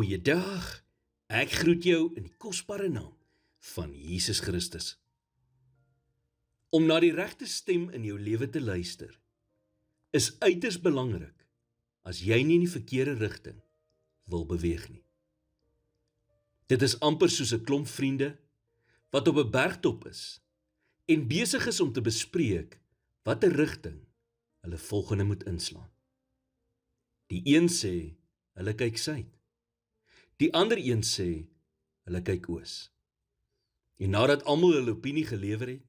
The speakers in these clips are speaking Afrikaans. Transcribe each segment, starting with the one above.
Goeiedag, ek groet jou in die kosbare naam van Jesus Christus. Om na die regte stem in jou lewe te luister, is uiters belangrik as jy nie in die verkeerde rigting wil beweeg nie. Dit is amper soos 'n klomp vriende wat op 'n bergtop is en besig is om te bespreek watter rigting hulle volgende moet inslaan. Die een sê, hulle kyk suid. Die ander een sê, hulle kyk oos. En nadat almal hulle opinie gelewer het,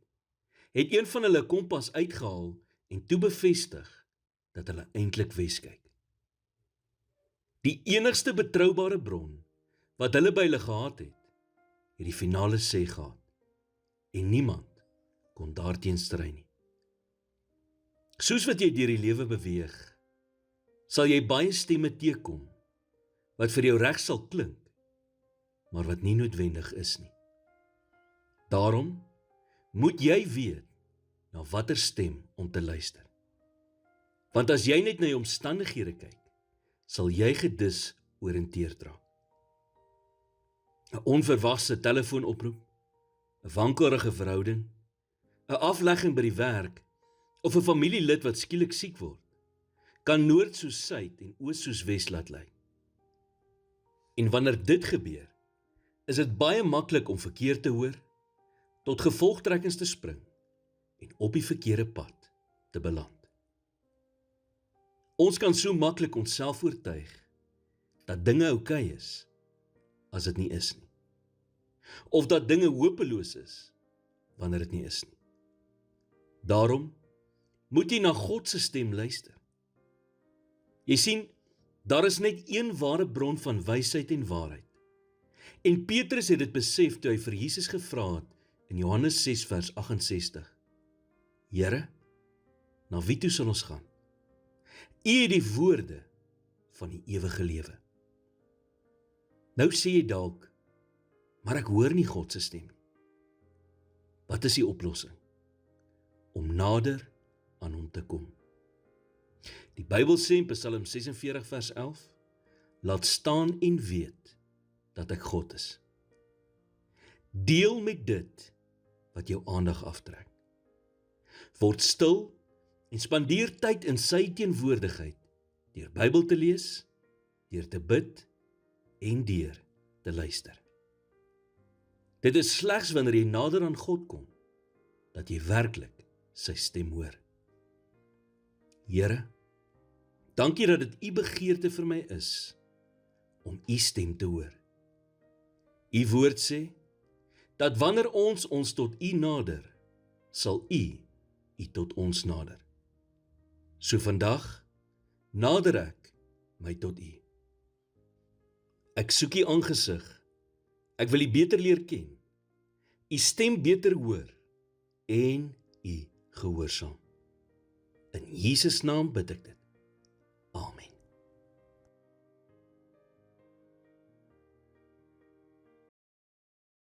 het een van hulle kompas uitgehaal en toe bevestig dat hulle eintlik wes kyk. Die enigste betroubare bron wat hulle by hulle gehad het die finale sê gehad en niemand kon daarteen stry nie. Soos wat jy deur die lewe beweeg, sal jy baie stemme teekom wat vir jou reg sal klink, maar wat nie noodwendig is nie. Daarom moet jy weet na watter stem om te luister. Want as jy net na jou omstandighede kyk, sal jy gedisoriënteerd raak. 'n Onverwagse telefoonoproep, 'n wankelrige verhouding, 'n aflegging by die werk of 'n familielid wat skielik siek word, kan noord soos suid en oos soos wes laat lyk. En wanneer dit gebeur, is dit baie maklik om verkeerd te hoor, tot gevolgtrekkings te spring en op die verkeerde pad te beland. Ons kan so maklik onsself oortuig dat dinge oukei is, as dit nie is nie. Of dat dinge hopeloos is, wanneer dit nie is nie. Daarom moet jy na God se stem luister. Jy sien, daar is net een ware bron van wysheid en waarheid. En Petrus het dit besef toe hy vir Jesus gevra het in Johannes 6 vers 68. Here, na wie toe sal ons gaan? U het die woorde van die ewige lewe. Nou sê jy dalk, maar ek hoor nie God se stem nie. Wat is die oplossing? Om nader aan hom te kom. Die Bybel sê in Psalm 46 vers 11, laat staan en weet dat ek God is. Deel met dit wat jou aandag aftrek. Word stil en spandeer tyd in sy teenwoordigheid, deur Bybel te lees, deur te bid en deur te luister. Dit is slegs wanneer jy nader aan God kom, dat jy werklik sy stem hoor. Here, dankie dat dit u begeerte vir my is, om u stem te hoor. U woord sê, dat wanneer ons tot u nader, sal u tot ons nader. So vandag, nader ek my tot u. Ek soek u aangesig, ek wil u beter leer ken, u stem beter hoor, en u gehoorsaam. In Jesus naam bid ek dit.